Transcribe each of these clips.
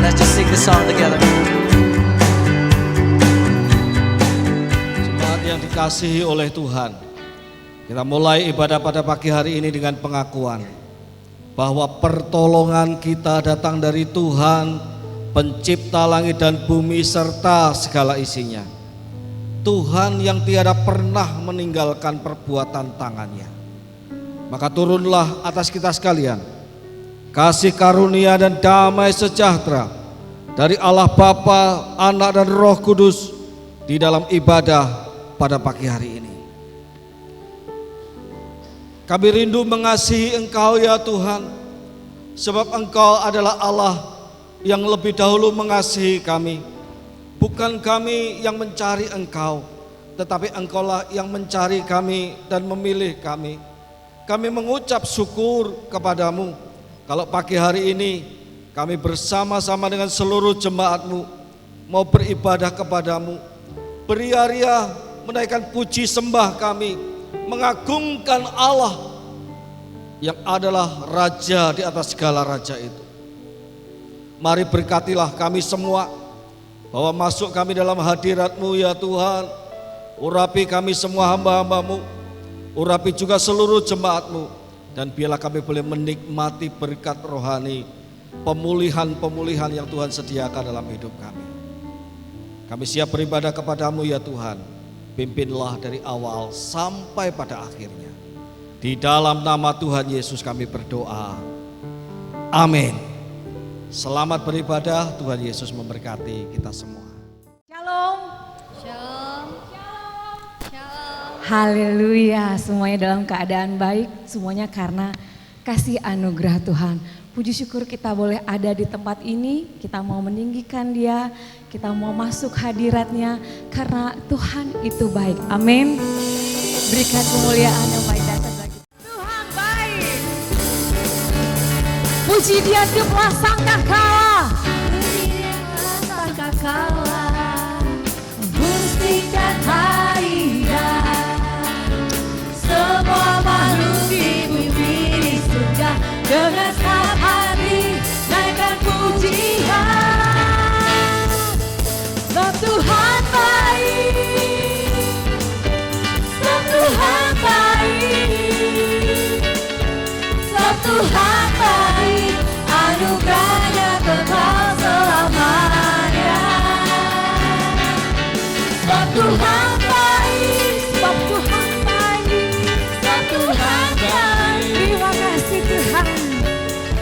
Let's just sing the song together. Jemaat yang dikasihi oleh Tuhan, kita mulai ibadah pada pagi hari ini dengan pengakuan bahwa pertolongan kita datang dari Tuhan, pencipta langit dan bumi serta segala isinya. Tuhan yang tiada pernah meninggalkan perbuatan tangannya. Maka turunlah atas kita sekalian kasih karunia dan damai sejahtera dari Allah Bapa, Anak dan Roh Kudus di dalam ibadah pada pagi hari ini. Kami rindu mengasihi Engkau ya Tuhan, sebab Engkau adalah Allah yang lebih dahulu mengasihi kami. Bukan kami yang mencari Engkau, tetapi Engkaulah yang mencari kami dan memilih kami. Kami mengucap syukur kepadamu kalau pagi hari ini kami bersama-sama dengan seluruh jemaat-Mu mau beribadah kepadamu, beria-ria menaikkan puji sembah kami, mengagungkan Allah yang adalah Raja di atas segala raja itu. Mari berkatilah kami semua, bahwa masuk kami dalam hadirat-Mu ya Tuhan. Urapi kami semua hamba-hamba-Mu, urapi juga seluruh jemaat-Mu, dan biarlah kami boleh menikmati berkat rohani, pemulihan-pemulihan yang Tuhan sediakan dalam hidup kami. Kami siap beribadah kepadamu ya Tuhan. Pimpinlah dari awal sampai pada akhirnya. Di dalam nama Tuhan Yesus kami berdoa. Amin. Selamat beribadah, Tuhan Yesus memberkati kita semua. Shalom. Shalom. Haleluya, semuanya dalam keadaan baik, semuanya karena kasih anugerah Tuhan. Puji syukur kita boleh ada di tempat ini, kita mau meninggikan Dia, kita mau masuk hadiratnya karena Tuhan itu baik. Amin. Berikan kemuliaan yang baik datang bagi Tuhan baik. Puji Dia telah sangka kalah. Sangka kalah, buktikan hadirat. Semua makhluk di bumi di surga dengan senang hati naikkan pujian. Sebab Tuhan baik, sebab Tuhan baik, sebab Tuhan baik, anugerahnya kekal selamanya. Sebab Tuhan baik, sebab Tuhan terima kasih Tuhan.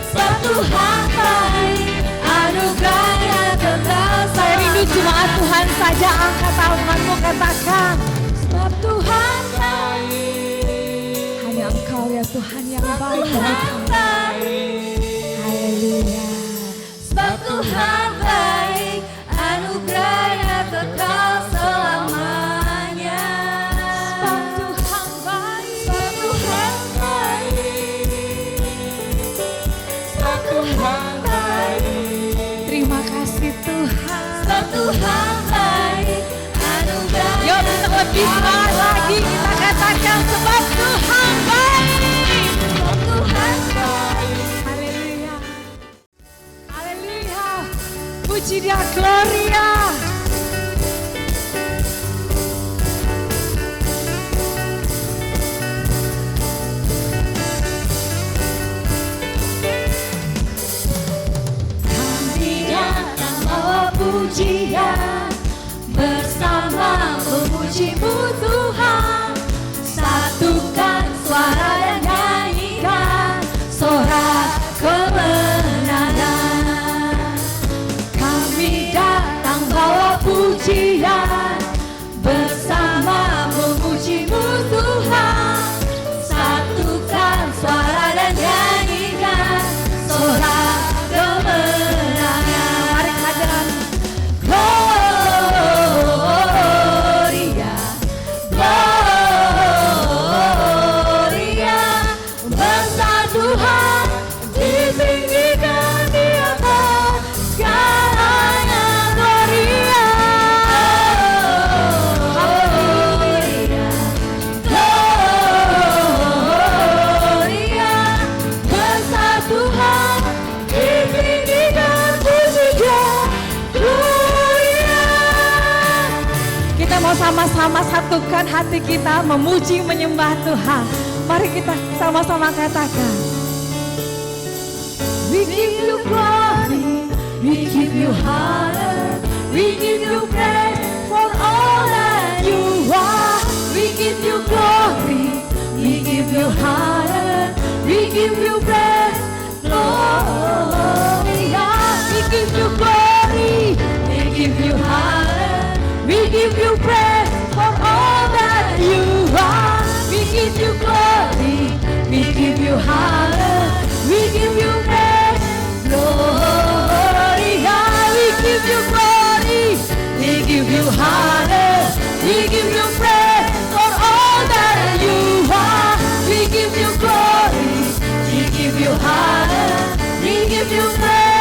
Sebab Tuhan baik, anugerahnya kekal. Saya rindu jemaat Tuhan saja, angkat tanganmu katakan, Sebab Tuhan baik, hanya Engkau ya Tuhan yang sebab baik. Tuhan baik, Haleluya. sebab Tuhan baik, anugerahnya kekal selamanya. Sebab Tuhan baik, sebab Tuhan baik, sebab Tuhan baik, Terima kasih Tuhan. sebab Tuhan baik, anugerahnya. Yuk kita lebih semangat lagi, kita katakan sebab Tuhan baik. Sebab Tuhan baik. Haleluya. Haleluya. Puji Dia, Gloria. Kami datang bawa pujian, bersama memuji-Mu Tuhan. Satukan suara dan nyanyikan sorak kemenangan. Kami datang bawa pujian, bersama memuji-Mu Tuhan. Satukan suara dan nyanyikan sorak kemenangan. Mari kehadiran Gloria, Gloria, besar Tuhan, ditinggikan di atas segalanya. Gloria, Gloria, Gloria, besar Tuhan, ditinggikan puji Dia. sama-sama satukan hati kita memuji menyembah Tuhan. Mari kita sama-sama katakan. We give you glory, we give you honor, we give you praise for all that you are. We give you glory, we give you honor, we give you praise, glory. We give you glory, we give you honor, we give you praise for all that you are. We give you glory, we give you honor, we give you praise, glory. We give you glory, we give you honor, we give you praise for all that you are. We give you glory, we give you honor, we give you praise.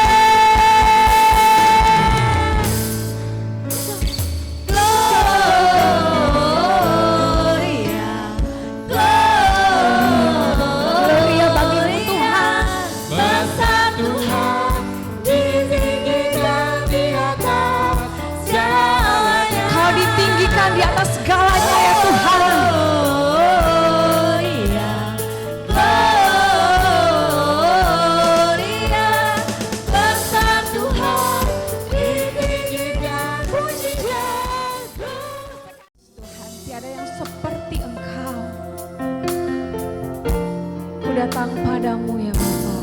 Di atas segalanya ya Tuhan. Tuhan, tiada yang seperti Engkau. Ku datang padamu ya Bapa.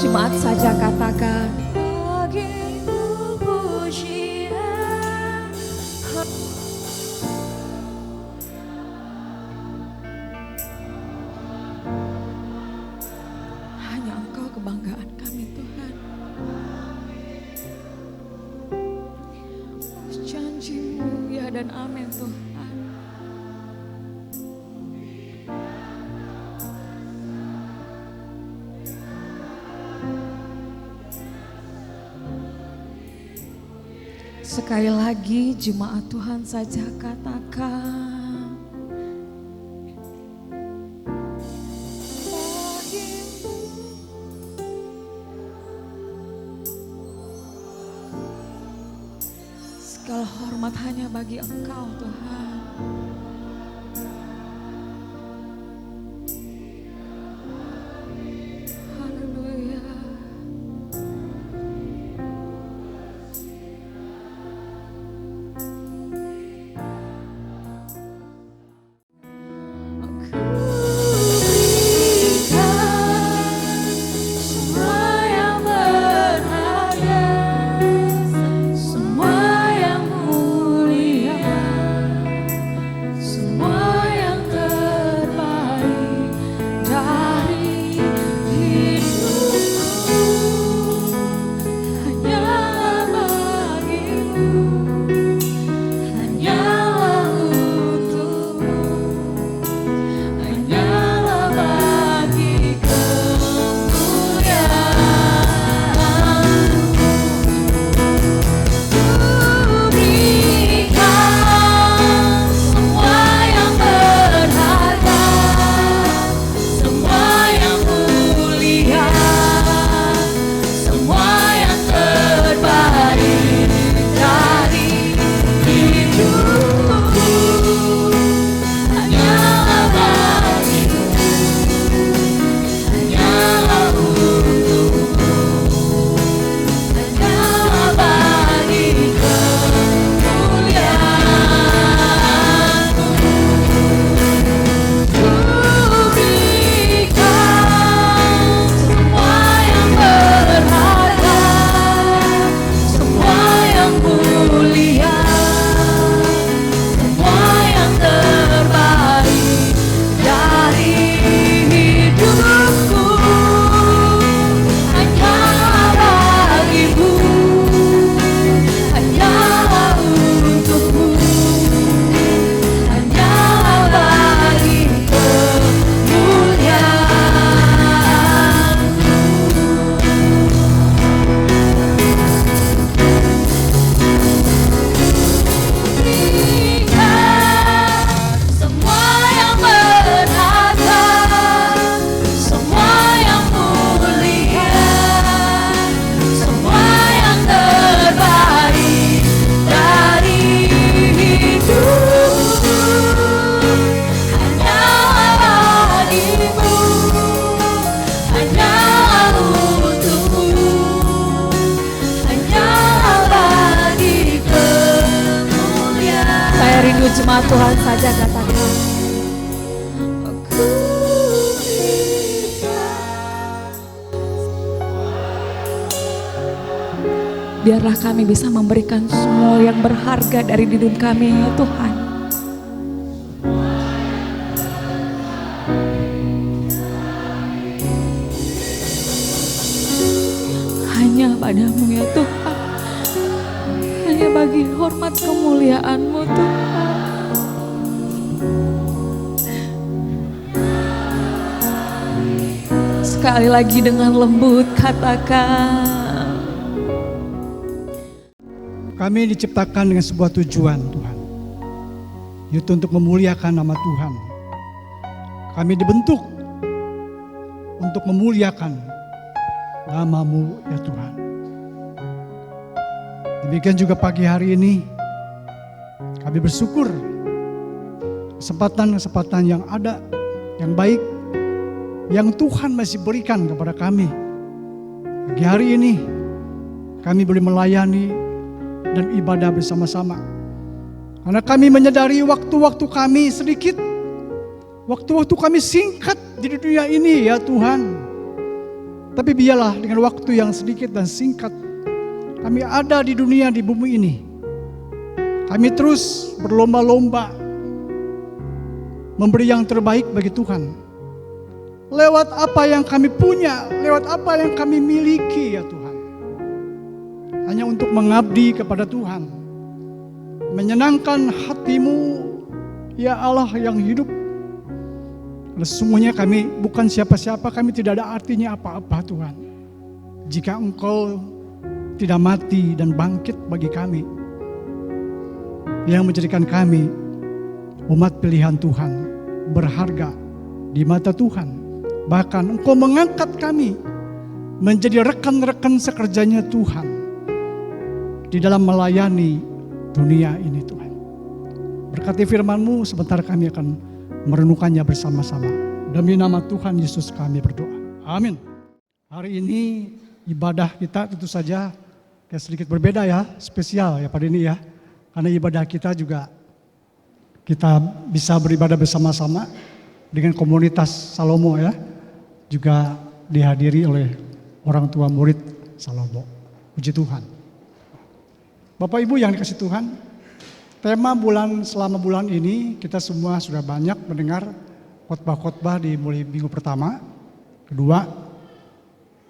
Jemaat saja katakan, bagimu pujian. hanya Engkau kebanggaan kami Tuhan. Janji-Mu ya dan amin Tuhan. Sekali lagi jemaat Tuhan saja katakan, segala hormat hanya bagi Engkau Tuhan. Haleluya. seluruh jemaat Tuhan saja katakan. Biarlah kami bisa memberikan semua yang berharga dari hidup kami ya Tuhan. Hanya padamu ya Tuhan. Hanya bagi hormat kemuliaan-Mu Tuhan. Sekali lagi dengan lembut katakan. Kami diciptakan dengan sebuah tujuan Tuhan, yaitu untuk memuliakan nama Tuhan. Kami dibentuk untuk memuliakan nama-Mu ya Tuhan. Demikian juga pagi hari ini kami bersyukur kesempatan-kesempatan yang ada, yang baik, yang Tuhan masih berikan kepada kami. Pagi hari ini kami boleh melayani dan ibadah bersama-sama. Karena kami menyadari waktu-waktu kami sedikit, waktu-waktu kami singkat di dunia ini ya Tuhan. Tapi biarlah dengan waktu yang sedikit dan singkat kami ada di dunia, di bumi ini. Kami terus berlomba-lomba memberi yang terbaik bagi Tuhan. Lewat apa yang kami punya, lewat apa yang kami miliki ya Tuhan. Hanya untuk mengabdi kepada Tuhan, menyenangkan hati-Mu ya Allah yang hidup. Sesungguhnya kami bukan siapa-siapa, kami tidak ada artinya apa-apa Tuhan, jika Engkau tidak mati dan bangkit bagi kami, yang menjadikan kami umat pilihan Tuhan, berharga di mata Tuhan. Bahkan Engkau mengangkat kami menjadi rekan-rekan sekerjanya Tuhan di dalam melayani dunia ini Tuhan. Berkati firman-Mu, sebentar kami akan merenungkannya bersama-sama. Demi nama Tuhan Yesus kami berdoa. Amin. Hari ini ibadah kita tentu saja sedikit berbeda ya, spesial ya pada ini ya. Karena ibadah kita juga kita bisa beribadah bersama-sama dengan komunitas Salomo ya. Juga dihadiri oleh orang tua murid Salomo. Puji Tuhan. Bapak Ibu yang dikasih Tuhan, tema selama bulan ini kita semua sudah banyak mendengar khotbah-khotbah di mulai minggu pertama, kedua,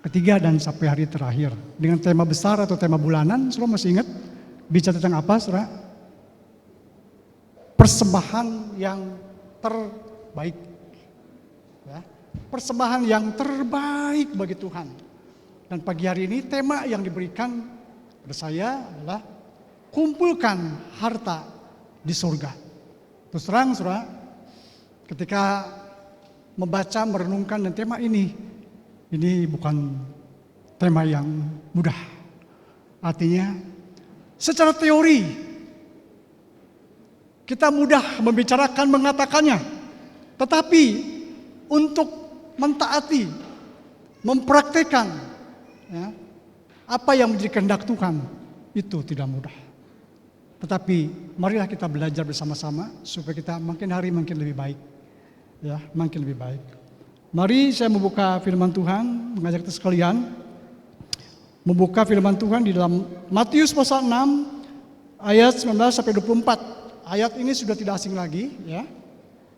ketiga dan sampai hari terakhir. Dengan tema besar atau tema bulanan, saudara masih ingat bicara tentang apa saudara? Persembahan yang terbaik. Ya, persembahan yang terbaik bagi Tuhan. Dan pagi hari ini tema yang diberikan kepada saya adalah kumpulkan harta di surga. Terus terang saudara, ketika membaca, merenungkan dan tema ini bukan tema yang mudah. Artinya secara teori kita mudah membicarakan, mengatakannya. Tetapi untuk mentaati, mempraktekkan ya, apa yang menjadi kehendak Tuhan itu tidak mudah. Tetapi marilah kita belajar bersama-sama supaya kita makin hari makin lebih baik. Ya, makin lebih baik. Mari saya membuka firman Tuhan, mengajak kita sekalian membuka firman Tuhan di dalam Matius pasal 6 ayat 19 sampai 24. Ayat ini sudah tidak asing lagi ya.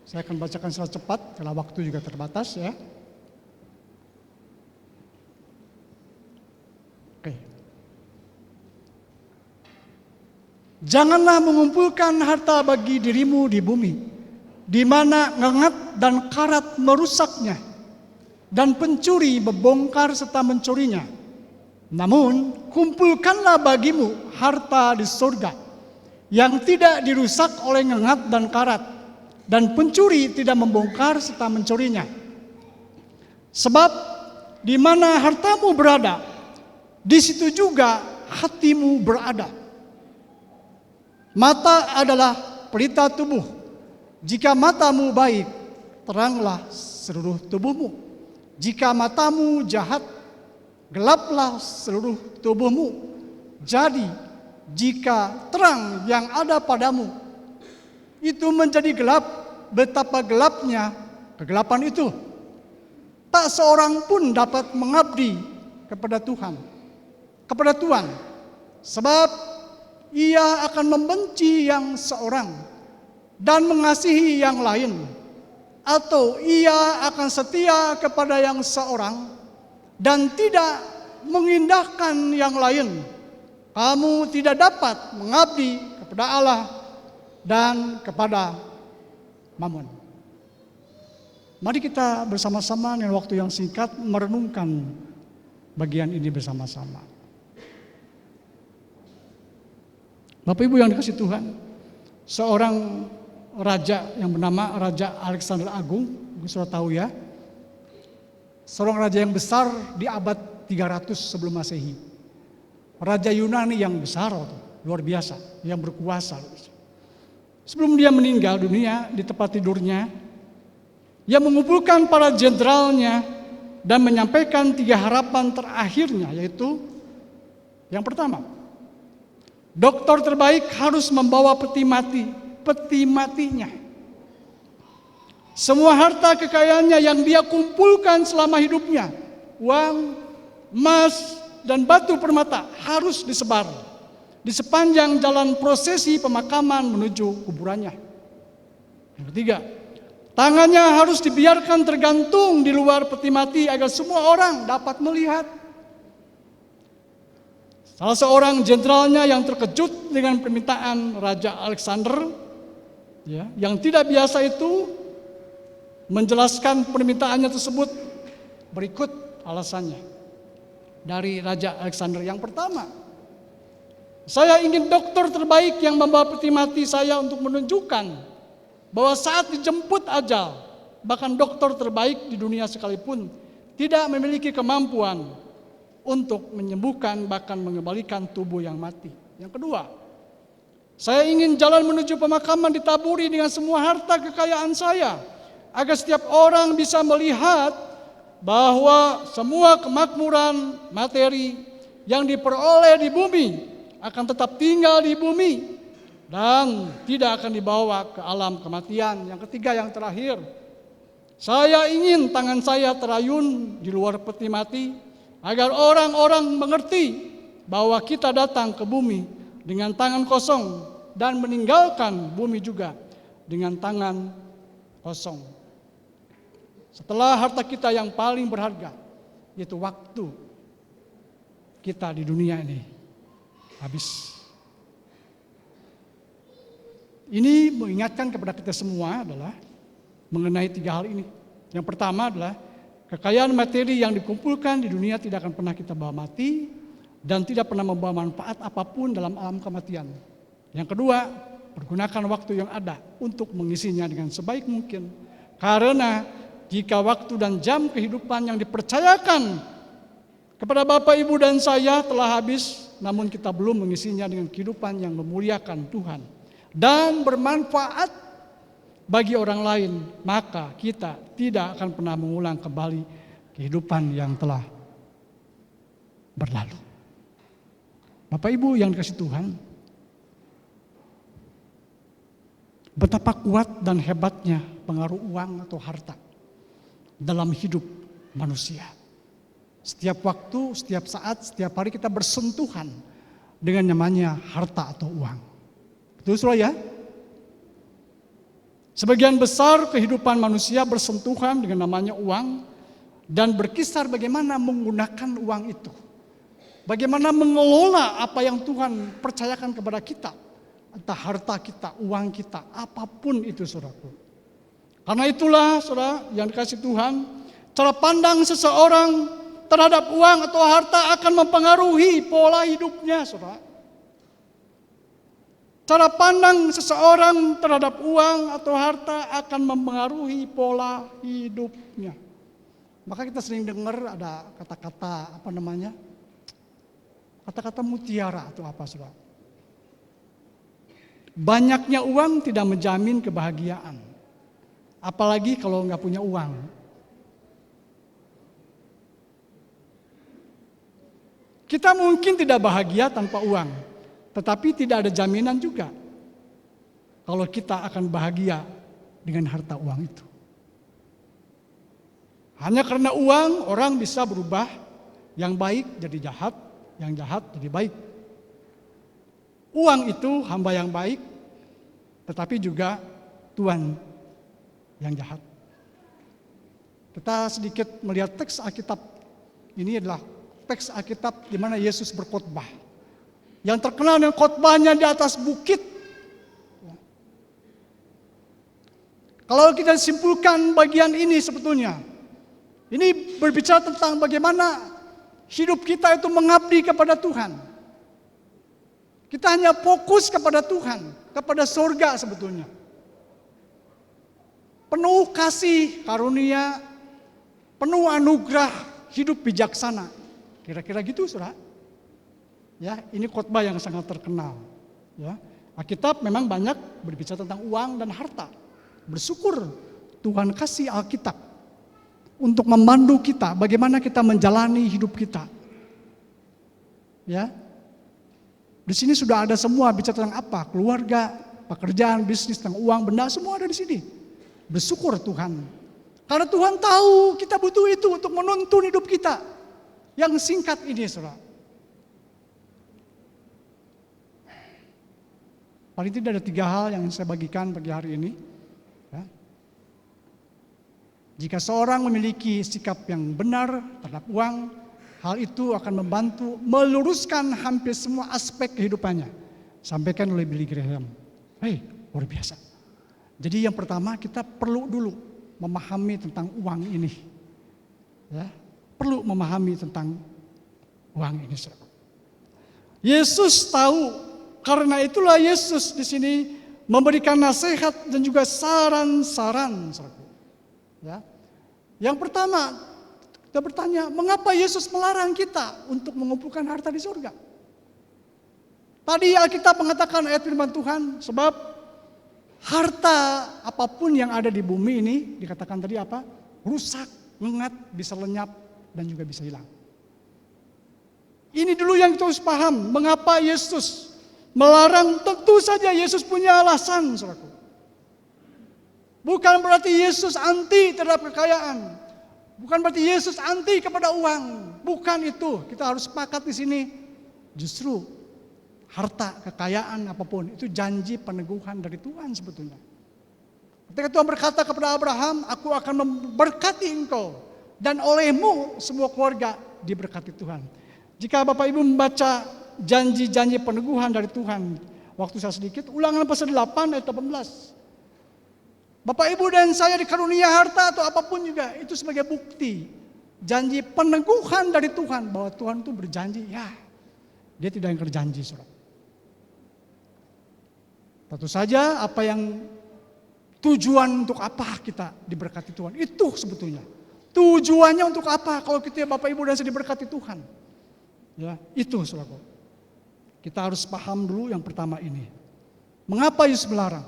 Saya akan bacakan secara cepat karena waktu juga terbatas ya. Oke. Janganlah mengumpulkan harta bagi dirimu di bumi, di mana ngengat dan karat merusaknya, dan pencuri membongkar serta mencurinya. Namun kumpulkanlah bagimu harta di surga, yang tidak dirusak oleh ngengat dan karat, dan pencuri tidak membongkar serta mencurinya. Sebab di mana hartamu berada, di situ juga hatimu berada. Mata adalah pelita tubuh. Jika matamu baik, teranglah seluruh tubuhmu. Jika matamu jahat, gelaplah seluruh tubuhmu. Jadi, jika terang yang ada padamu itu menjadi gelap. Betapa gelapnya kegelapan itu. Tak seorang pun dapat mengabdi kepada Tuhan, kepada Tuhan. Sebab ia akan membenci yang seorang dan mengasihi yang lain. Atau ia akan setia kepada yang seorang dan tidak mengindahkan yang lain. Kamu tidak dapat mengabdi kepada Allah dan kepada Mammon. Mari kita bersama-sama dengan waktu yang singkat merenungkan bagian ini bersama-sama. Bapak Ibu yang dikasihi Tuhan, seorang raja yang bernama Raja Alexander Agung, mungkin sudah tahu ya. Seorang raja yang besar di abad 300 sebelum Masehi. Raja Yunani yang besar, luar biasa, yang berkuasa. Sebelum dia meninggal dunia di tempat tidurnya, ia mengumpulkan para jenderalnya dan menyampaikan 3 harapan terakhirnya, yaitu yang pertama, dokter terbaik harus membawa peti matinya. Semua harta kekayaannya yang dia kumpulkan selama hidupnya, uang, emas, dan batu permata harus disebar di sepanjang jalan prosesi pemakaman menuju kuburannya. Yang ketiga, tangannya harus dibiarkan tergantung di luar peti mati agar semua orang dapat melihat. Salah seorang jenderalnya yang terkejut dengan permintaan Raja Alexander, yang tidak biasa itu, menjelaskan permintaannya tersebut berikut alasannya dari Raja Alexander. Yang pertama, saya ingin dokter terbaik yang membawa peti mati saya untuk menunjukkan bahwa saat dijemput ajal, bahkan dokter terbaik di dunia sekalipun tidak memiliki kemampuan untuk menyembuhkan bahkan mengembalikan tubuh yang mati. Yang kedua, saya ingin jalan menuju pemakaman ditaburi dengan semua harta kekayaan saya, agar setiap orang bisa melihat bahwa semua kemakmuran materi yang diperoleh di bumi akan tetap tinggal di bumi dan tidak akan dibawa ke alam kematian. Yang ketiga, yang terakhir, saya ingin tangan saya terayun di luar peti mati agar orang-orang mengerti bahwa kita datang ke bumi dengan tangan kosong dan meninggalkan bumi juga dengan tangan kosong. Setelah harta kita yang paling berharga, yaitu waktu kita di dunia ini habis. Ini mengingatkan kepada kita semua adalah mengenai 3 hal ini. Yang pertama adalah kekayaan materi yang dikumpulkan di dunia tidak akan pernah kita bawa mati dan tidak pernah membawa manfaat apapun dalam alam kematian. Yang kedua, pergunakan waktu yang ada untuk mengisinya dengan sebaik mungkin. Karena jika waktu dan jam kehidupan yang dipercayakan kepada Bapak, Ibu, dan saya telah habis, namun kita belum mengisinya dengan kehidupan yang memuliakan Tuhan dan bermanfaat bagi orang lain, maka kita tidak akan pernah mengulang kembali kehidupan yang telah berlalu. Bapak Ibu yang dikasihi Tuhan, betapa kuat dan hebatnya pengaruh uang atau harta dalam hidup manusia. Setiap waktu, setiap saat, setiap hari kita bersentuhan dengan namanya harta atau uang. Betul saudara ya? Sebagian besar kehidupan manusia bersentuhan dengan namanya uang dan berkisar bagaimana menggunakan uang itu. Bagaimana mengelola apa yang Tuhan percayakan kepada kita. Entah harta kita, uang kita, apapun itu saudaraku. Karena itulah saudara yang dikasihi Tuhan, cara pandang seseorang terhadap uang atau harta akan mempengaruhi pola hidupnya saudara. Cara pandang seseorang terhadap uang atau harta akan mempengaruhi pola hidupnya. Maka kita sering dengar ada kata-kata kata-kata mutiara atau apa saudara. Banyaknya uang tidak menjamin kebahagiaan. Apalagi kalau nggak punya uang. Kita mungkin tidak bahagia tanpa uang, tetapi tidak ada jaminan juga kalau kita akan bahagia dengan harta uang itu. Hanya karena uang orang bisa berubah, yang baik jadi jahat, yang jahat jadi baik. Uang itu hamba yang baik, tetapi juga tuan yang jahat. Kita sedikit melihat teks Alkitab. Ini adalah teks Alkitab di mana Yesus berkhotbah. Yang terkenal dengan khotbahnya di atas bukit. Kalau kita simpulkan bagian ini sebetulnya, ini berbicara tentang bagaimana hidup kita itu mengabdi kepada Tuhan. Kita hanya fokus kepada Tuhan, kepada surga sebetulnya. Penuh kasih karunia, penuh anugerah, hidup bijaksana. Kira-kira gitu, Saudara. Ya, ini khotbah yang sangat terkenal. Ya, Alkitab memang banyak berbicara tentang uang dan harta. Bersyukur Tuhan kasih Alkitab untuk memandu kita bagaimana kita menjalani hidup kita. Ya. Di sini sudah ada semua bicara tentang apa? Keluarga, pekerjaan, bisnis, tentang uang, benda, semua ada di sini. Bersyukur Tuhan. Karena Tuhan tahu kita butuh itu untuk menuntun hidup kita. Yang singkat ini, Saudara. Paling tidak ada 3 hal yang saya bagikan pagi hari ini. Ya. Jika seorang memiliki sikap yang benar terhadap uang, hal itu akan membantu meluruskan hampir semua aspek kehidupannya. Sampaikan oleh Billy Graham. Luar biasa. Jadi yang pertama kita perlu dulu memahami tentang uang ini. Ya, perlu memahami tentang uang ini. Yesus tahu, karena itulah Yesus di sini memberikan nasihat dan juga saran-saran. Ya. Yang pertama, kita bertanya, mengapa Yesus melarang kita untuk mengumpulkan harta di surga? Tadi Alkitab mengatakan ayat firman Tuhan, sebab harta apapun yang ada di bumi ini, dikatakan tadi apa? Rusak, ngengat, bisa lenyap, dan juga bisa hilang. Ini dulu yang kita harus paham, mengapa Yesus melarang. Tentu saja Yesus punya alasan, saudaraku. Bukan berarti Yesus anti terhadap kekayaan. Bukan berarti Yesus anti kepada uang. Bukan itu. Kita harus sepakat di sini. Justru harta, kekayaan apapun itu janji peneguhan dari Tuhan sebetulnya. Ketika Tuhan berkata kepada Abraham, aku akan memberkati engkau dan olehmu semua keluarga diberkati Tuhan. Jika Bapak Ibu membaca janji-janji peneguhan dari Tuhan, waktu saya sedikit, Ulangan pasal 8 ayat 18. Bapak Ibu dan saya dikarunia harta atau apapun juga, itu sebagai bukti janji peneguhan dari Tuhan bahwa Tuhan itu berjanji, ya, dia tidak ingkar janji, saudara. Tentu saja apa yang tujuan untuk apa kita diberkati Tuhan, itu sebetulnya. Tujuannya untuk apa kalau kita Bapak Ibu dan saya diberkati Tuhan? Ya, itu saudara. Kita harus paham dulu yang pertama ini. Mengapa Yesus melarang?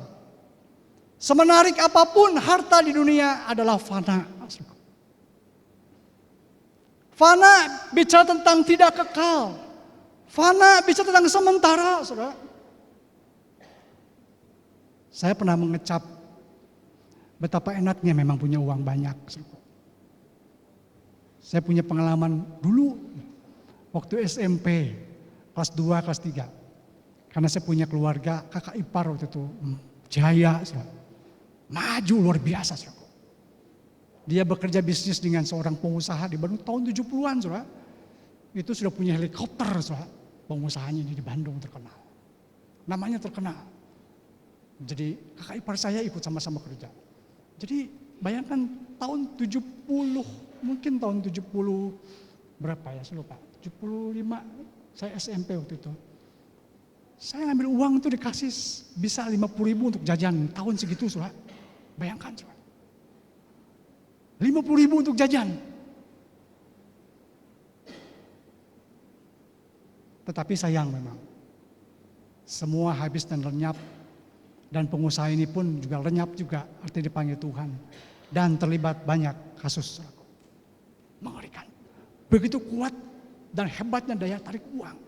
Semenarik apapun harta di dunia adalah fana. Fana bicara tentang tidak kekal. Fana bicara tentang sementara, saudara. Saya pernah mengecap betapa enaknya memang punya uang banyak. Saudara. Saya punya pengalaman dulu waktu SMP, kelas 2, kelas 3. Karena saya punya keluarga, kakak ipar waktu itu, jaya, saudara. Maju luar biasa, saudara. Dia bekerja bisnis dengan seorang pengusaha di Bandung tahun 70-an, saudara. Itu sudah punya helikopter, saudara. Pengusahanya ini di Bandung terkenal. Namanya terkenal. Jadi kakak ipar saya ikut sama-sama kerja. Jadi bayangkan tahun 70, mungkin tahun 70 berapa ya, saya lupa. 75, saya SMP waktu itu. Saya ngambil uang itu dikasih bisa 50.000 untuk jajan tahun segitu, saudara. Bayangkan, saudara. 50.000 untuk jajan. Tetapi sayang memang. Semua habis dan lenyap. Dan pengusaha ini pun juga lenyap juga, artinya dipanggil Tuhan. Dan terlibat banyak kasus. Mengerikan. Begitu kuat dan hebatnya daya tarik uang.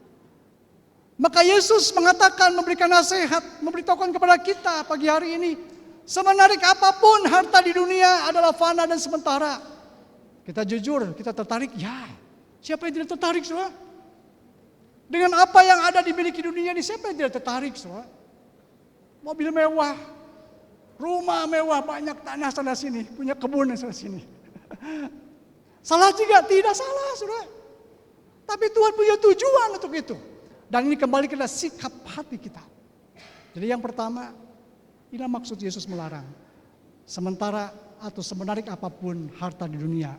Maka Yesus mengatakan, memberikan nasihat, memberitahukan kepada kita pagi hari ini, semenarik apapun harta di dunia adalah fana dan sementara. Kita jujur, kita tertarik, ya. Siapa yang tidak tertarik, saudara? Dengan apa yang ada dimiliki dunia ini, siapa yang tidak tertarik, saudara? Mobil mewah, rumah mewah, banyak tanah sana sini, punya kebun sana sini. Salah juga? Tidak salah, saudara. Tapi Tuhan punya tujuan untuk itu. Dan ini kembali ke sikap hati kita. Jadi yang pertama, inilah maksud Yesus melarang. Sementara atau semenarik apapun harta di dunia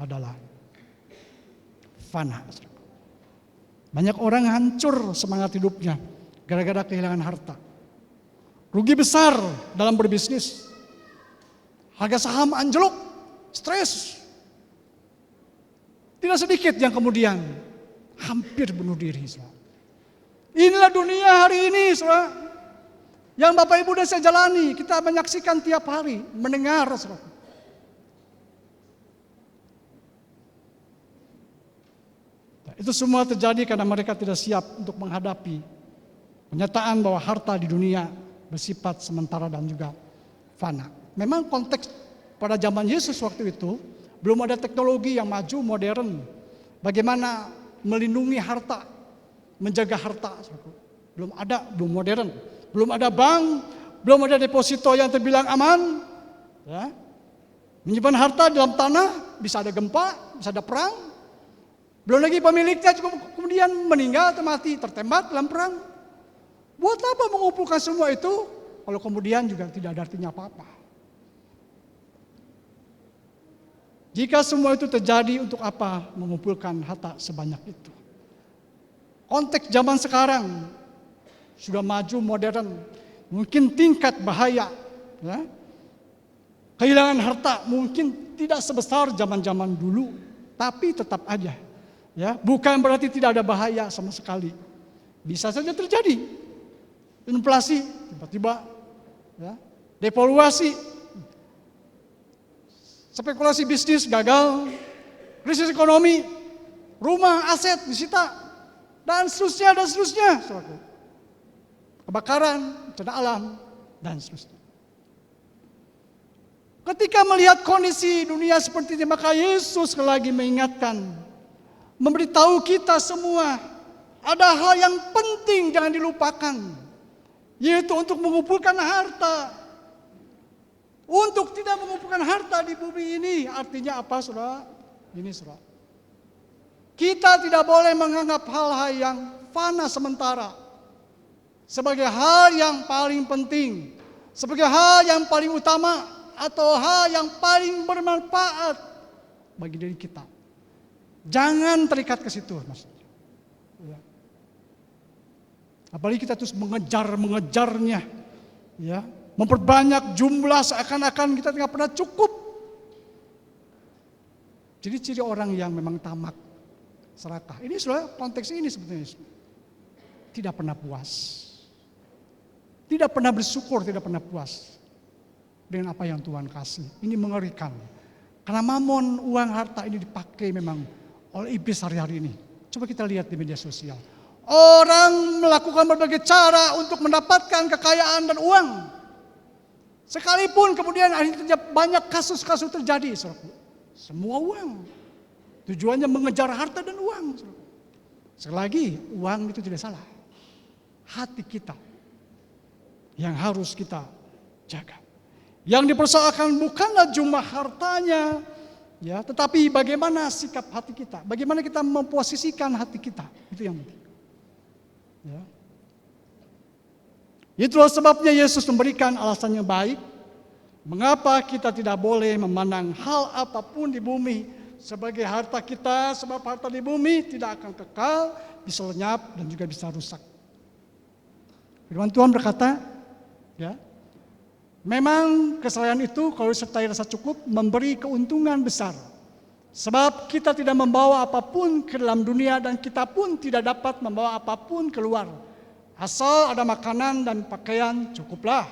adalah fana. Banyak orang hancur semangat hidupnya gara-gara kehilangan harta. Rugi besar dalam berbisnis. Harga saham anjlok, stres. Tidak sedikit yang kemudian hampir bunuh diri. Inilah dunia hari ini, saudara. Yang Bapak Ibu dan saya jalani, kita menyaksikan tiap hari, mendengar, saudara. Itu semua terjadi karena mereka tidak siap untuk menghadapi kenyataan bahwa harta di dunia bersifat sementara dan juga fana. Memang konteks pada zaman Yesus waktu itu belum ada teknologi yang maju modern. Bagaimana melindungi harta, menjaga harta. Belum ada, belum modern. Belum ada bank, belum ada deposito yang terbilang aman. Ya. Menyimpan harta dalam tanah, bisa ada gempa, bisa ada perang. Belum lagi pemiliknya kemudian meninggal atau mati, tertembak dalam perang. Buat apa mengumpulkan semua itu kalau kemudian juga tidak ada artinya apa-apa. Jika semua itu terjadi, untuk apa mengumpulkan harta sebanyak itu? Konteks zaman sekarang sudah maju modern, mungkin tingkat bahaya, ya. Kehilangan harta mungkin tidak sebesar zaman-zaman dulu, tapi tetap aja, ya, bukan berarti tidak ada bahaya sama sekali. Bisa saja terjadi inflasi tiba-tiba, ya, devaluasi, spekulasi bisnis gagal, krisis ekonomi, rumah, aset disita, dan seterusnya dan seterusnya. Kebakaran, bencana alam, dan seterusnya. Ketika melihat kondisi dunia seperti ini, maka Yesus lagi mengingatkan, memberitahu kita semua, ada hal yang penting jangan dilupakan, yaitu untuk mengumpulkan harta. Untuk tidak mengumpulkan harta di bumi ini, artinya apa, saudara? Ini, saudara. Kita tidak boleh menganggap hal-hal yang fana sementara sebagai hal yang paling penting, sebagai hal yang paling utama, atau hal yang paling bermanfaat bagi diri kita. Jangan terikat ke situ, maksudnya. Ya. Apalagi kita terus mengejarnya, ya, memperbanyak jumlah seakan-akan kita tidak pernah cukup. Jadi ciri orang yang memang tamak, serakah. Ini sudah konteks ini sebetulnya. Tidak pernah puas. Tidak pernah bersyukur, tidak pernah puas dengan apa yang Tuhan kasih. Ini mengerikan. Karena mamon, uang, harta ini dipakai memang oleh iblis hari-hari ini. Coba kita lihat di media sosial. Orang melakukan berbagai cara untuk mendapatkan kekayaan dan uang. Sekalipun kemudian akhirnya banyak kasus-kasus terjadi. Semua uang. Tujuannya mengejar harta dan uang. Sekali lagi, uang itu tidak salah. Hati kita yang harus kita jaga. Yang dipersoalkan bukanlah jumlah hartanya, ya, tetapi bagaimana sikap hati kita, bagaimana kita memposisikan hati kita, itu yang penting. Ya. Itulah sebabnya Yesus memberikan alasan yang baik, mengapa kita tidak boleh memandang hal apapun di bumi sebagai harta kita, sebab harta di bumi tidak akan kekal, bisa lenyap dan juga bisa rusak. Firman Tuhan berkata, ya, memang kesalahan itu kalau disertai rasa cukup memberi keuntungan besar. Sebab kita tidak membawa apapun ke dalam dunia dan kita pun tidak dapat membawa apapun keluar. Asal ada makanan dan pakaian cukuplah.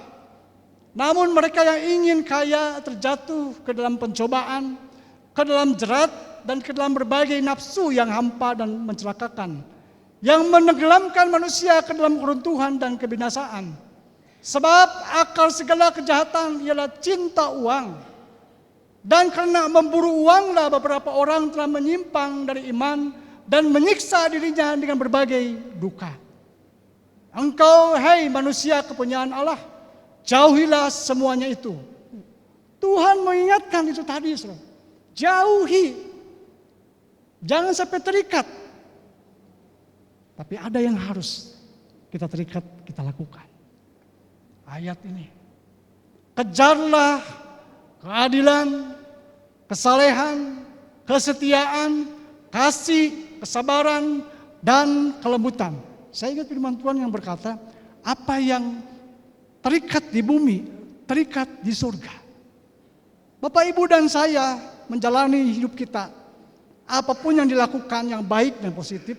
Namun mereka yang ingin kaya terjatuh ke dalam pencobaan, ke dalam jerat dan ke dalam berbagai nafsu yang hampa dan mencelakakan. yang menenggelamkan manusia ke dalam keruntuhan dan kebinasaan. Sebab akar segala kejahatan ialah cinta uang. Dan karena memburu uanglah beberapa orang telah menyimpang dari iman dan menyiksa dirinya dengan berbagai duka. Engkau, hai manusia kepunyaan Allah, jauhilah semuanya itu. Tuhan mengingatkan itu tadi, saudara. Jauhi. Jangan sampai terikat. Tapi ada yang harus kita terikat, kita lakukan. Ayat ini. Kejarlah keadilan, kesalehan, kesetiaan, kasih, kesabaran, dan kelembutan. Saya ingat firman Tuhan yang berkata, apa yang terikat di bumi, terikat di surga. Bapak, Ibu, dan saya menjalani hidup kita, apapun yang dilakukan yang baik dan positif,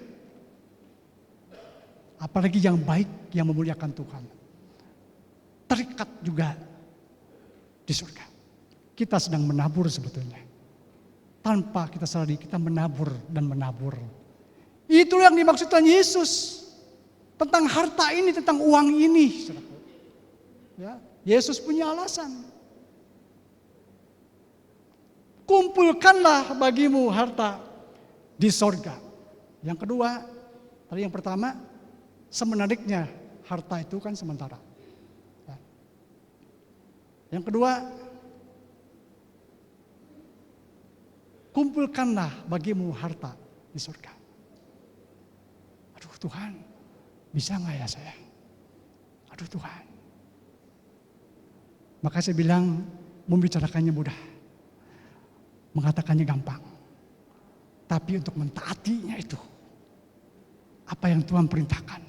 apalagi yang baik yang memuliakan Tuhan, terikat juga di surga. Kita sedang menabur sebetulnya. Tanpa kita sadari kita menabur dan menabur. Itu yang dimaksudkan Yesus. Tentang harta ini, tentang uang ini. Ya, Yesus punya alasan. Kumpulkanlah bagimu harta di sorga. Yang kedua, tadi yang pertama, semenariknya harta itu kan sementara. Ya. Yang kedua, kumpulkanlah bagimu harta di surga. Aduh Tuhan, bisa gak ya saya? Aduh Tuhan. Maka saya bilang, membicarakannya mudah. Mengatakannya gampang. Tapi untuk mentaatinya itu, apa yang Tuhan perintahkan,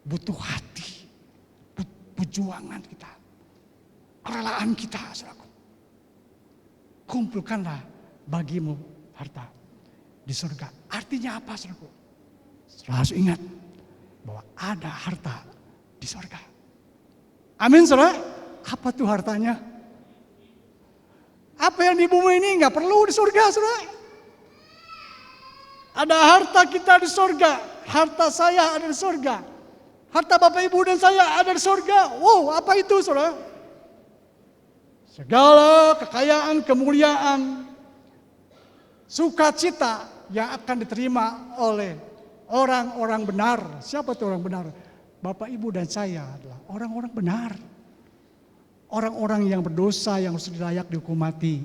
butuh hati, perjuangan kita, kerelaan kita, saudaraku. Kumpulkanlah bagimu harta di surga. Artinya apa, saudaraku? Harus ingat bahwa ada harta di surga. Amin, saudara. Apa tuh hartanya? Apa yang di bumi ini nggak perlu di surga, saudara. Ada harta kita di surga. Harta saya ada di surga. Harta Bapak Ibu dan saya ada di surga. Wow, apa itu, saudara? Segala kekayaan, kemuliaan, sukacita yang akan diterima oleh orang-orang benar. Siapa itu orang benar? Bapak, Ibu, dan saya adalah orang-orang benar. Orang-orang yang berdosa, yang harus layak dihukum mati,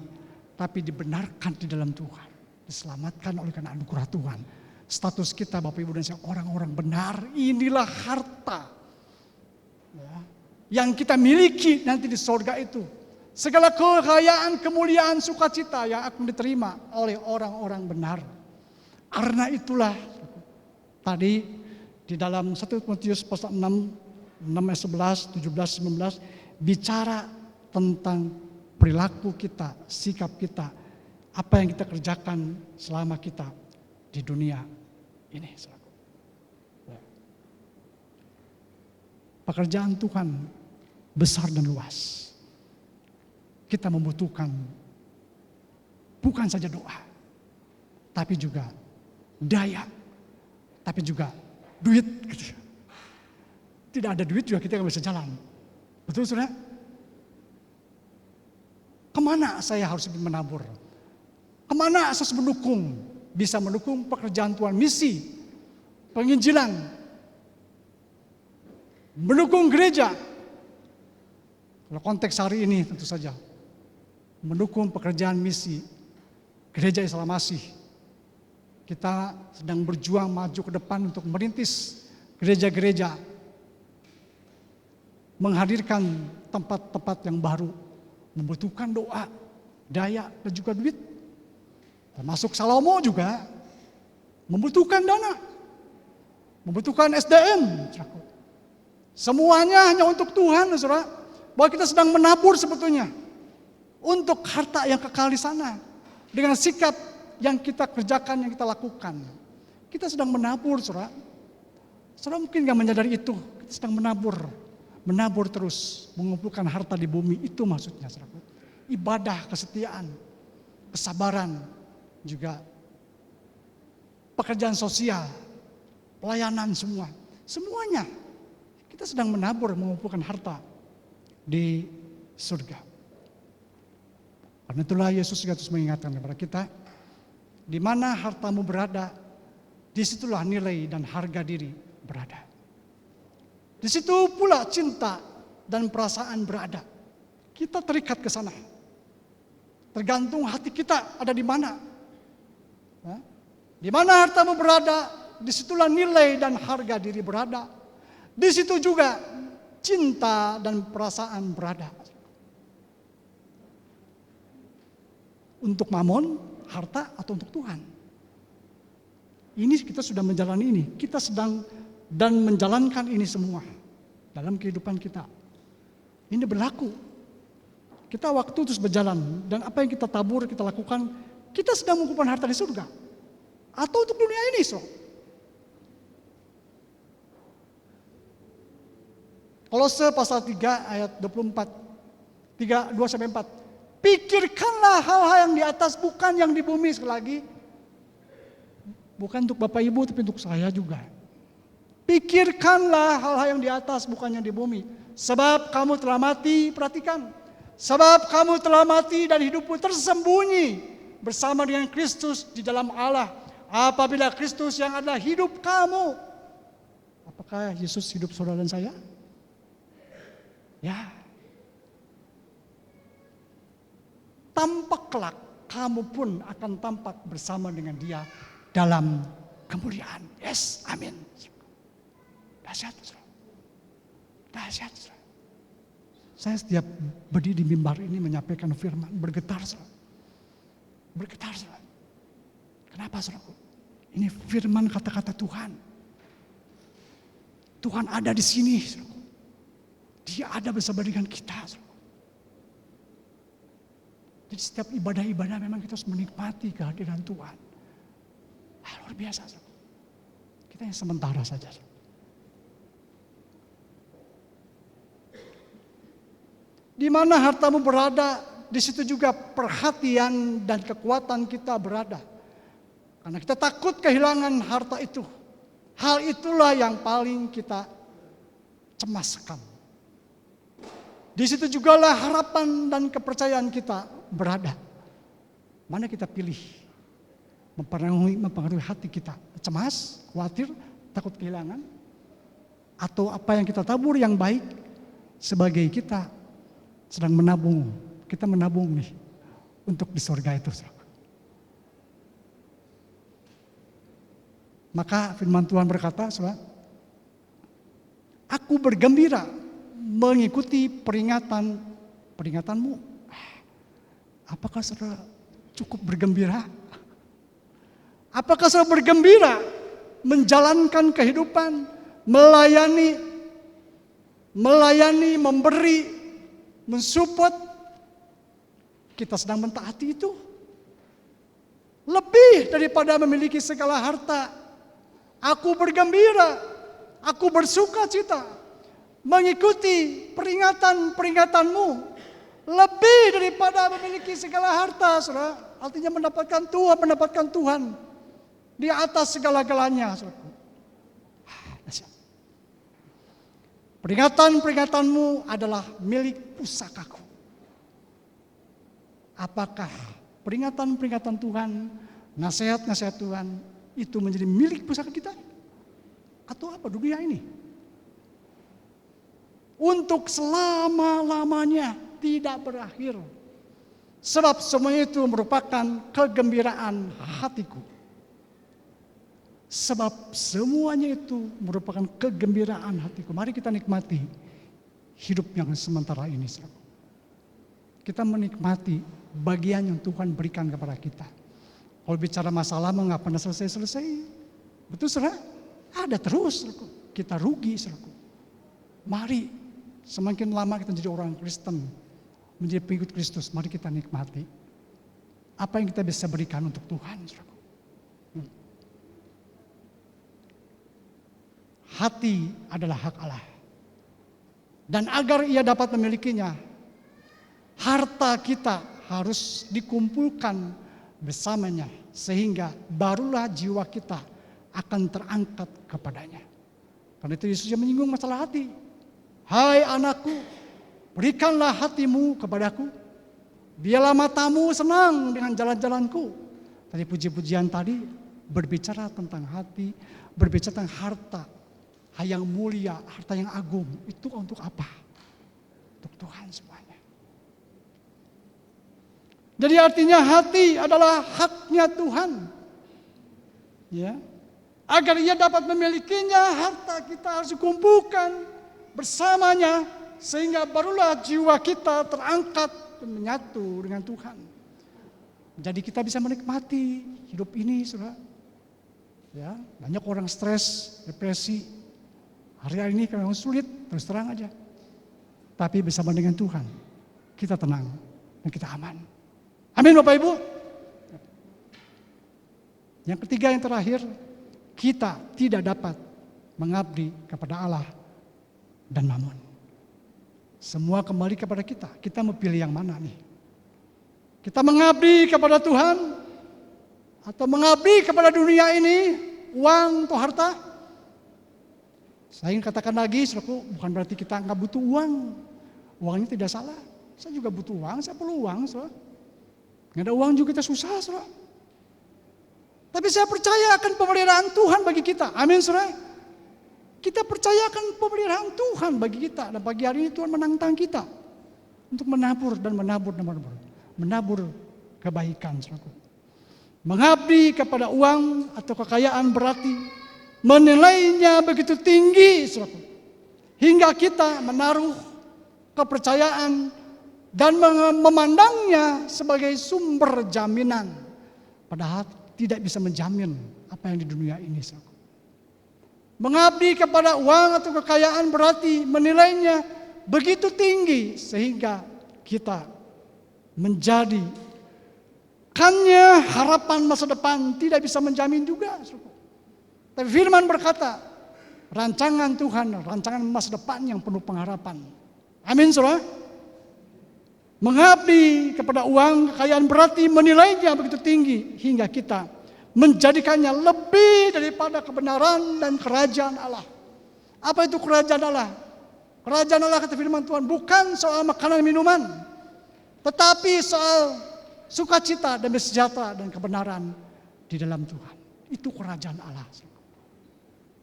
tapi dibenarkan di dalam Tuhan, diselamatkan oleh karena anugerah Tuhan. Status kita, Bapak, Ibu, dan saya orang-orang benar. Inilah harta ya, yang kita miliki nanti di surga itu. Segala kekayaan, kemuliaan, sukacita yang akan diterima oleh orang-orang benar. Karena itulah tadi di dalam 1 Timotius pasal 6 ayat 11, 17, 19 bicara tentang perilaku kita, sikap kita, apa yang kita kerjakan selama kita di dunia ini. Pekerjaan Tuhan besar dan luas. Kita membutuhkan bukan saja doa, tapi juga daya, tapi juga duit. Tidak ada duit juga kita nggak bisa jalan. Betul, saudara? Kemana saya harus menabur? Kemana saya harus mendukung? Bisa mendukung pekerjaan Tuhan, misi, penginjilan, mendukung gereja. Kalau konteks hari ini tentu saja, mendukung pekerjaan misi gereja Islam Masih. Kita sedang berjuang maju ke depan untuk merintis gereja-gereja, menghadirkan tempat-tempat yang baru, membutuhkan doa, daya, dan juga duit. Termasuk Salomo juga membutuhkan dana, membutuhkan SDM. Semuanya hanya untuk Tuhan, saudara. Bahwa kita sedang menabur sebetulnya untuk harta yang kekal di sana. Dengan sikap yang kita kerjakan, yang kita lakukan. Kita sedang menabur, saudara. Saudara mungkin gak menyadari itu, kita sedang menabur. Menabur terus, mengumpulkan harta di bumi, itu maksudnya, saudara. Ibadah, kesetiaan, kesabaran, juga pekerjaan sosial, pelayanan semua. Semuanya. Kita sedang menabur, mengumpulkan harta di surga. Karena itulah Yesus juga terus mengingatkan kepada kita, di mana hartamu berada, disitulah nilai dan harga diri berada. Di situ pula cinta dan perasaan berada. Kita terikat ke sana. Tergantung hati kita ada di mana. Di mana hartamu berada, disitulah nilai dan harga diri berada. Di situ juga cinta dan perasaan berada. Untuk mamon, harta, atau untuk Tuhan. Ini kita sudah menjalani ini. Kita sedang dan menjalankan ini semua dalam kehidupan kita. Ini berlaku. Kita waktu terus berjalan dan apa yang kita tabur, kita lakukan, kita sedang mengumpulkan harta di surga. Atau untuk dunia ini, Kolose pasal 3 ayat 24, 2-4. Pikirkanlah hal-hal yang di atas, bukan yang di bumi. Sekali lagi, bukan untuk Bapak Ibu, tapi untuk saya juga. Pikirkanlah hal-hal yang di atas, bukan yang di bumi. Sebab kamu telah mati, perhatikan. Sebab kamu telah mati dan hidupmu tersembunyi bersama dengan Kristus di dalam Allah. Apabila Kristus yang adalah hidup kamu. Apakah Yesus hidup saudara dan saya? Ya. Tampak kelak kamu pun akan tampak bersama dengan Dia dalam kemuliaan. Yes, amin. Dahsyat, dahsyat. Saya setiap berdiri di mimbar ini menyampaikan firman, bergetar, bergetar. Kenapa, saudaraku? Ini firman kata-kata Tuhan. Tuhan ada di sini, saudaraku. Dia ada bersama dengan kita, saudaraku. Jadi setiap ibadah-ibadah memang kita harus menikmati kehadiran Tuhan. Luar biasa, saudaraku. Kita yang sementara saja, saudaraku. Di mana hartamu berada, di situ juga perhatian dan kekuatan kita berada. Karena kita takut kehilangan harta itu. Hal itulah yang paling kita cemaskan. Di situ jugalah harapan dan kepercayaan kita berada. Mana kita pilih? Mempengaruhi hati kita. Cemas, khawatir, takut kehilangan. Atau apa yang kita tabur yang baik sebagai kita sedang menabung. Kita menabung nih untuk di surga itu. Maka firman Tuhan berkata, saudara, aku bergembira mengikuti peringatanmu. Apakah saudara cukup bergembira? Apakah saudara bergembira menjalankan kehidupan, melayani, memberi, mensupport? Kita sedang mentaati itu. Lebih daripada memiliki segala harta, aku bergembira, aku bersuka cita mengikuti peringatan-peringatanmu. Lebih daripada memiliki segala harta, saudara. Artinya mendapatkan Tuhan di atas segala-galanya, saudara. Peringatan-peringatanmu adalah milik pusakaku. Apakah peringatan-peringatan Tuhan, nasihat-nasihat Tuhan itu menjadi milik pusaka kita? Atau apa dunia ini? Untuk selama-lamanya tidak berakhir. Sebab semuanya itu merupakan kegembiraan hatiku. Sebab semuanya itu merupakan kegembiraan hatiku. Mari kita nikmati hidup yang sementara ini. Kita menikmati bagian yang Tuhan berikan kepada kita. Kalau bicara masalah mengapa pernah selesai-selesai. Betul, saudara? Ada terus. Kita rugi, saudara. Mari semakin lama kita menjadi orang Kristen, menjadi pengikut Kristus, mari kita nikmati apa yang kita bisa berikan untuk Tuhan, saudara. Hati adalah hak Allah. Dan agar ia dapat memilikinya, harta kita harus dikumpulkan bersamanya. Sehingga barulah jiwa kita akan terangkat kepadanya. Karena itu Yesus yang menyinggung masalah hati. Hai anakku, berikanlah hatimu kepadaku. Biarlah matamu senang dengan jalan-jalanku. Tadi puji-pujian tadi berbicara tentang hati, berbicara tentang harta. Yang mulia, harta yang agung. Itu untuk apa? Untuk Tuhan semuanya. Jadi artinya hati adalah haknya Tuhan. Ya. Agar ia dapat memilikinya, harta kita harus dikumpulkan bersamanya, sehingga barulah jiwa kita terangkat dan menyatu dengan Tuhan. Jadi kita bisa menikmati hidup ini, saudara. Ya, banyak orang stres, depresi. Hari ini memang sulit, terus terang aja. Tapi bersama dengan Tuhan, kita tenang dan kita aman. Amin Bapak Ibu. Yang ketiga, yang terakhir, kita tidak dapat mengabdi kepada Allah dan Mammon. Semua kembali kepada kita. Kita mau pilih yang mana nih? Kita mengabdi kepada Tuhan atau mengabdi kepada dunia ini, uang atau harta? Saya ingin katakan lagi, saudaraku, bukan berarti kita nggak butuh uang. Uang ini tidak salah. Saya juga butuh uang, saya perlu uang, saudara. Nggak ada uang juga kita susah, saudara. Tapi saya percaya akan pemeliharaan Tuhan bagi kita. Amin, saudara. Kita percaya akan pemeliharaan Tuhan bagi kita. Dan pagi hari ini Tuhan menantang kita untuk menabur dan menabur dan menabur. Menabur kebaikan, saudaraku. Mengabdi kepada uang atau kekayaan berarti menilainya begitu tinggi, saudaraku. Hingga kita menaruh kepercayaan dan memandangnya sebagai sumber jaminan. Padahal tidak bisa menjamin apa yang di dunia ini, saudaraku. Mengabdi kepada uang atau kekayaan berarti menilainya begitu tinggi sehingga kita menjadi harapan masa depan tidak bisa menjamin juga, saudaraku. Tapi firman berkata, rancangan Tuhan, rancangan masa depan yang penuh pengharapan. Amin, saudara. Mengabdi kepada uang, kekayaan berarti menilainya begitu tinggi hingga kita menjadikannya lebih daripada kebenaran dan kerajaan Allah. Apa itu kerajaan Allah? Kerajaan Allah, kata firman Tuhan, bukan soal makanan minuman, tetapi soal sukacita dan sejahtera dan kebenaran di dalam Tuhan. Itu kerajaan Allah.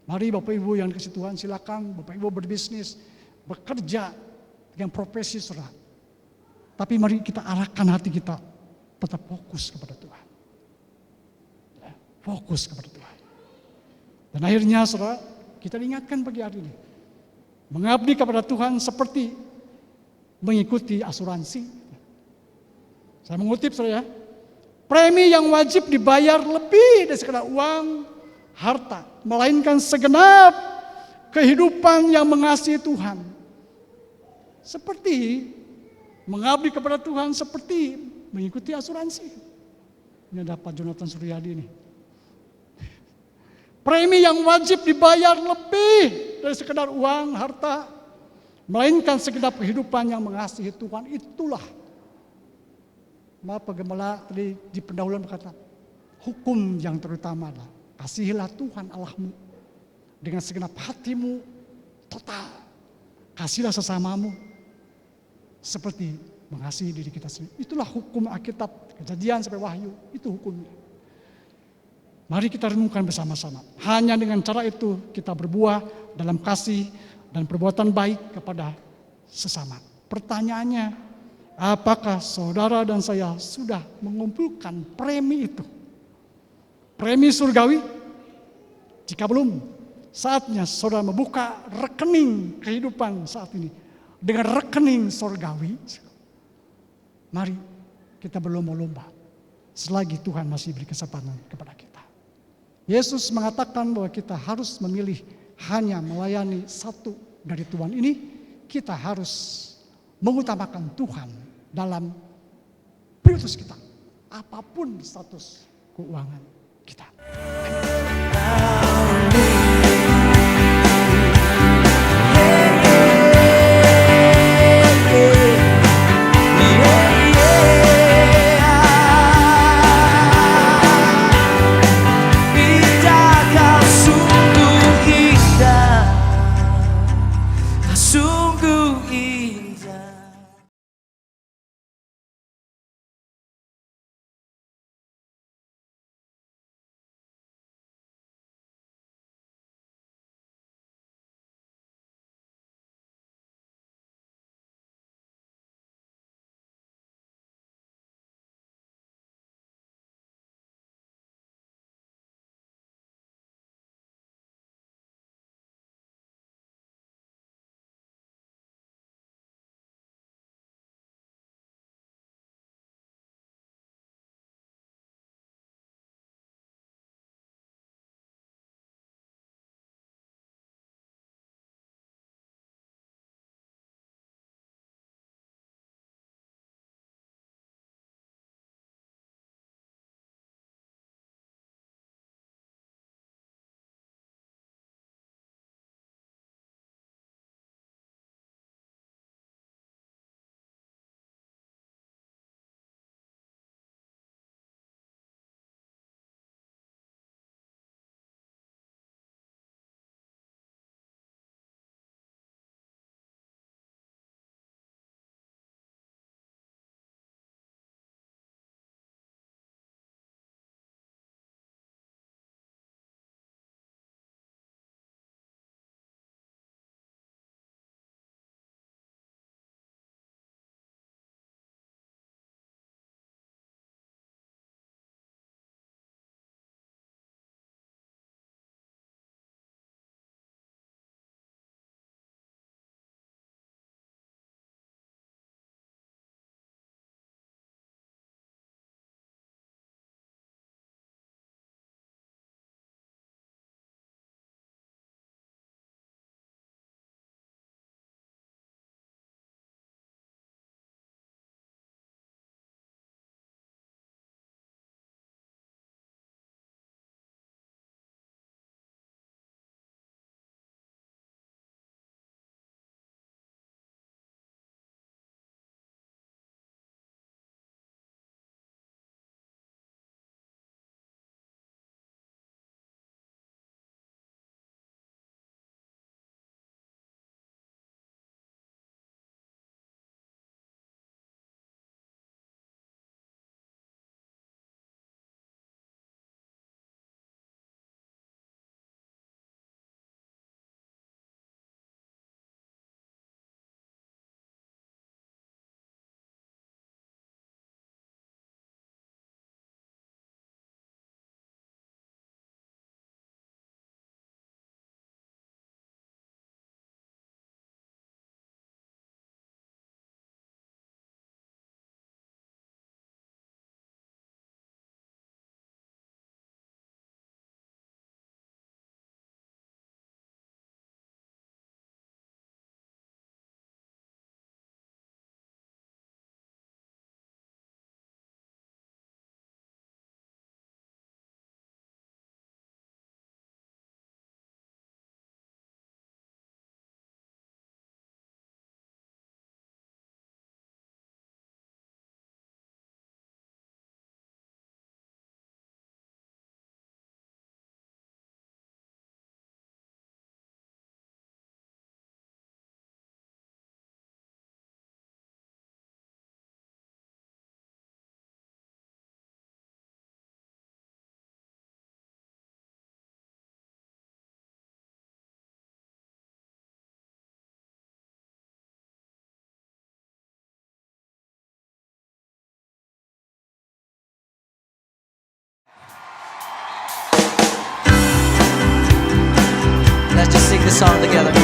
Mari Bapak Ibu yang dikasih Tuhan, silakan Bapak Ibu berbisnis, bekerja dengan profesi, saudara. Tapi mari kita arahkan hati kita tetap fokus kepada Tuhan. Ya, fokus kepada Tuhan. Dan akhirnya, saudara, kita ingatkan pagi hari ini, mengabdi kepada Tuhan seperti mengikuti asuransi. Saya mengutip, saudara, ya. Premi yang wajib dibayar lebih dari sekedar uang, harta, melainkan segenap kehidupan yang mengasihi Tuhan. Seperti mengabdi kepada Tuhan, seperti mengikuti asuransi. Ini ada Pak Jonathan Suryadi ini. Premi yang wajib dibayar lebih dari sekedar uang, harta, melainkan segenap kehidupan yang mengasihi Tuhan. Itulah Pak Gembala tadi di pendahuluan berkata, hukum yang terutama adalah kasihilah Tuhan Allahmu dengan segenap hatimu total. Kasihlah sesamamu seperti mengasihi diri kita sendiri. Itulah hukum Alkitab, Kejadian sampai Wahyu, itu hukumnya. Mari kita renungkan bersama-sama. Hanya dengan cara itu kita berbuah dalam kasih dan perbuatan baik kepada sesama. Pertanyaannya, apakah saudara dan saya sudah mengumpulkan premi itu? Premi surgawi? Jika belum, saatnya saudara membuka rekening kehidupan saat ini dengan rekening surgawi. Mari kita berlomba-lomba selagi Tuhan masih beri kesempatan kepada kita. Yesus mengatakan bahwa kita harus memilih hanya melayani satu dari Tuhan ini. Kita harus mengutamakan Tuhan dalam prioritas kita, apapun status keuangan kita. Bidakah Let's just sing this song together.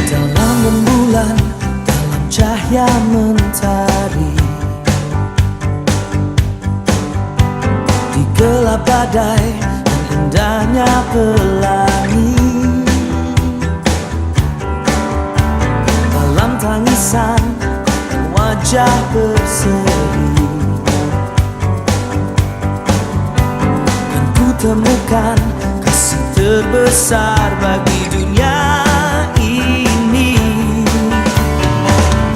Dalam rembulan, dalam cahaya mentari, di gelap badai dan indahnya pelangi, dalam tangisan dan wajah berseri, kan ku temukan kasih terbesar bagi dunia ini.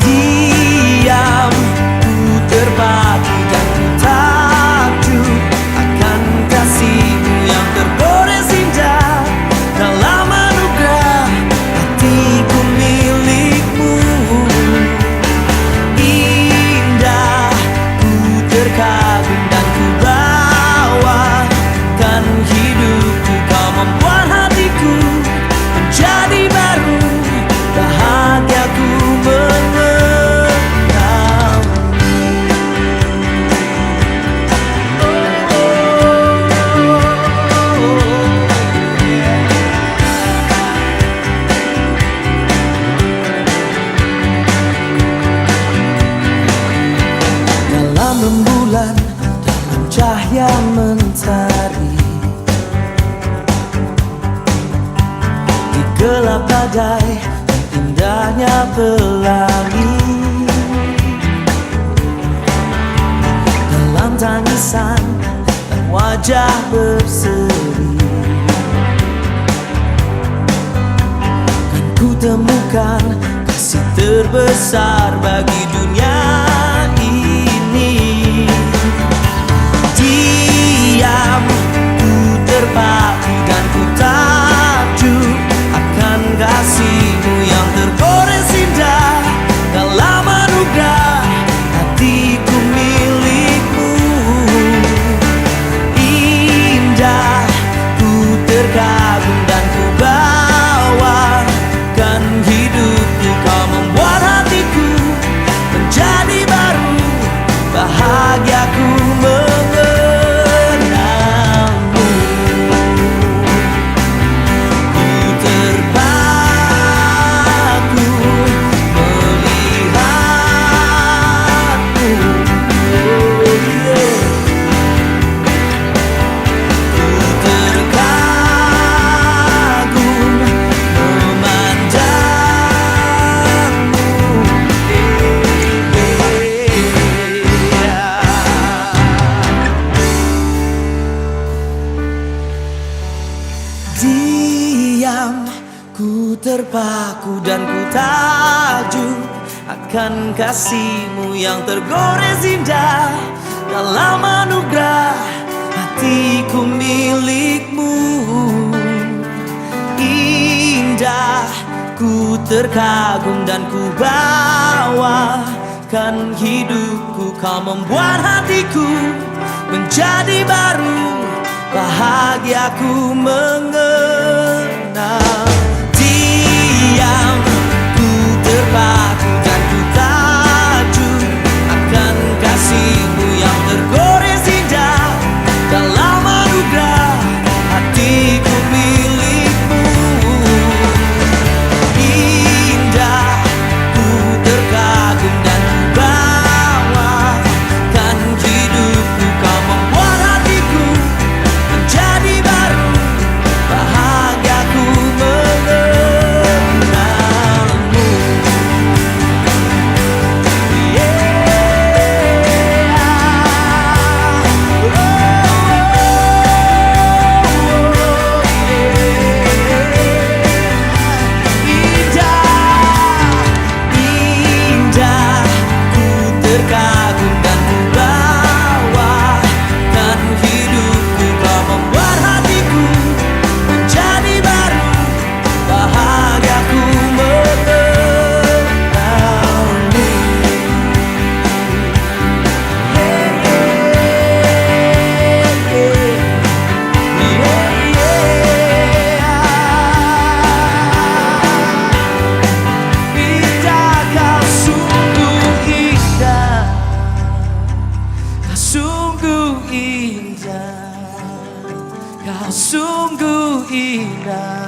Diam, ku terpaku dan ku takjub akan kasih-Mu yang tergores indah. Dalam anugerah hatiku milik-Mu. Indah, ku terkagum dan ku bawakan hidupku. Kau membuat hatiku menjadi baru, bahagiaku mengenalmu. Dalam rembulan, dalam cahaya mentari, di gelap badai dan indahnya pelangi, dalam tangisan dan wajah berseri, kan ku temukan kasih terbesar bagi dunia ini. Diam, ku terpaku dan ku takjub akan kasih-Mu yang tergores indah. Dalam anugerah hatiku milik-Mu. Indah, ku terkagum dan ku bawakan hidupku. Kau membuat hatiku menjadi baru, bahagiaku mengenalmu. Ku terpaku melihat-Mu. Oh, yeah. Ku terkagum memandang-Mu. Diam, ku terpaku dan ku takjub akan kasih-Mu yang tergores indah. Dalam anugerah hatiku milik-Mu. Indah, ku terkagum dan ku bawakan hidupku. Kau membuat hatiku menjadi baru, bahagiaku mengenal. Diam, ku terpaku dan ku takjub akan kasih-Mu yang tergores indah. Dalam anugerah hatiku milik-Mu. Indah, ku terkagum dan ku bawakan hidupku. Kau membuat hatiku menjadi baru, bahagiaku indah.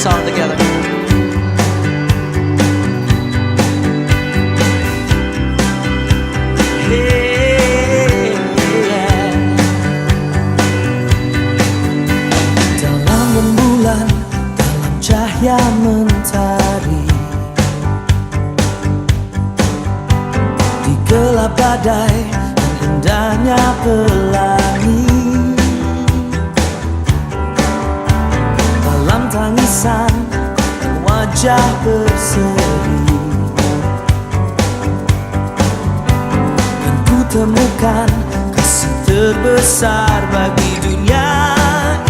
song together. Dalam rembulan, dalam cahaya mentari, di gelap badai dan indahnya pelangi, dalam tangisan dan wajah berseri, dan ku temukan kasih terbesar bagi dunia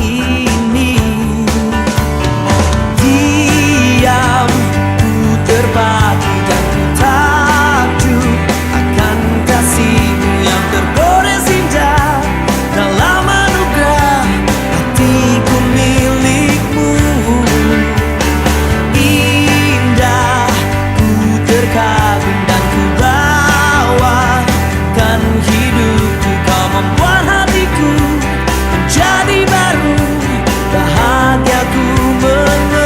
ini. Diam, ku terpaku dan ku takjub akan kasih-Mu yang tergores indah. Dalam anugerah hatiku milik-Mu. Indah, ku terkagum dan ku bawakan hidupku. Kau membuat hatiku menjadi baru, bahagiaku mengenalmu.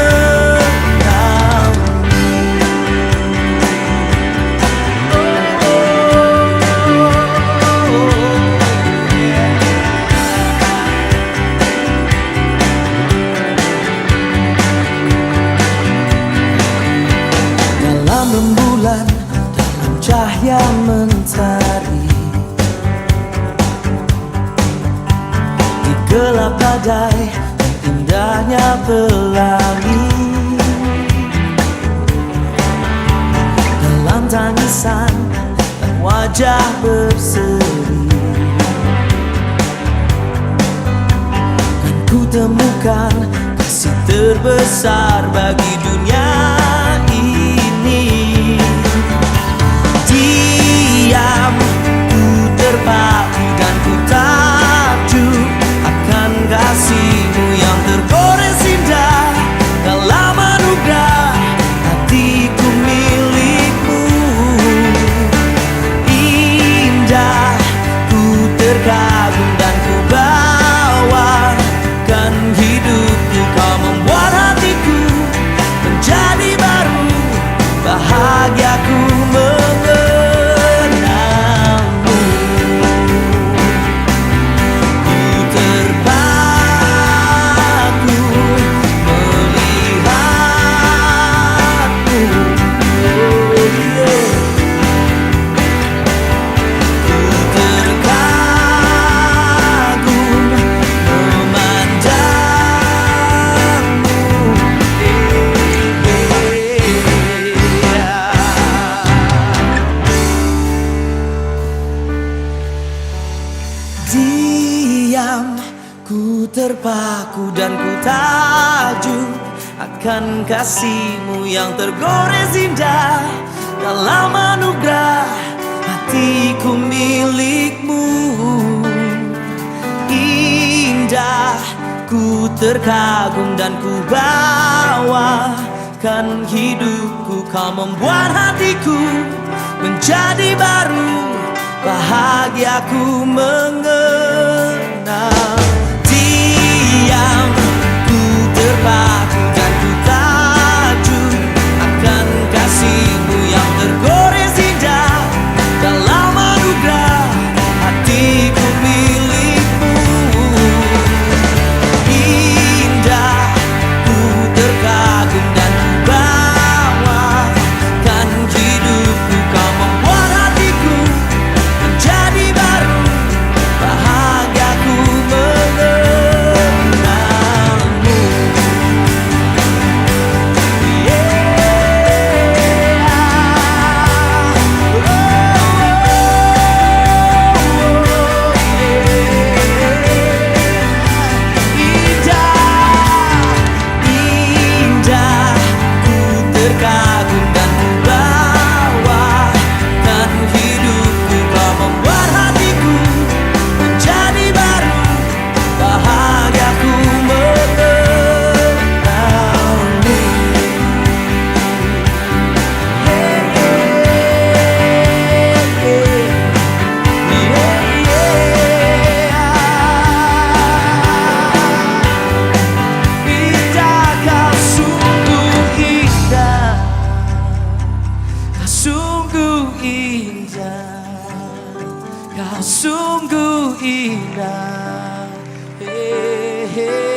Dalam rembulan, dalam cahaya mentari, di gelap badai dan indahnya pelangi, dalam tangisan dan wajah berseri, kan ku temukan kasih terbesar bagi dunia ini. Diam, ku terpaku dan ku takjub akan kasih-Mu yang tergores indah. Dalam anugerah hatiku milik-Mu. Indah, ku terkagum dan ku bawakan hidupku. Kau membuat hatiku menjadi baru, bahagiaku mengenalmu. Ku terpaku melihat-Mu. Oh, yeah. Ku terkagum memandang-Mu. Diam, ku terpaku dan ku takjub akan kasih-Mu yang tergores indah. Dalam anugerah hatiku milik-Mu. Indah, ku terkagum dan ku bawakan hidupku. Kau membuat hatiku menjadi baru, bahagiaku mengenal. Diam, ku terpaku dan ku takjub akan kasih-Mu yang tergores indah. Dalam anugerah hatiku milik-Mu. Indah, ku terkagum dan ku bawakan hidupku. Kau membuat hatiku menjadi baru, bahagiaku mengenalmu. sungguh indah. Hey, hey.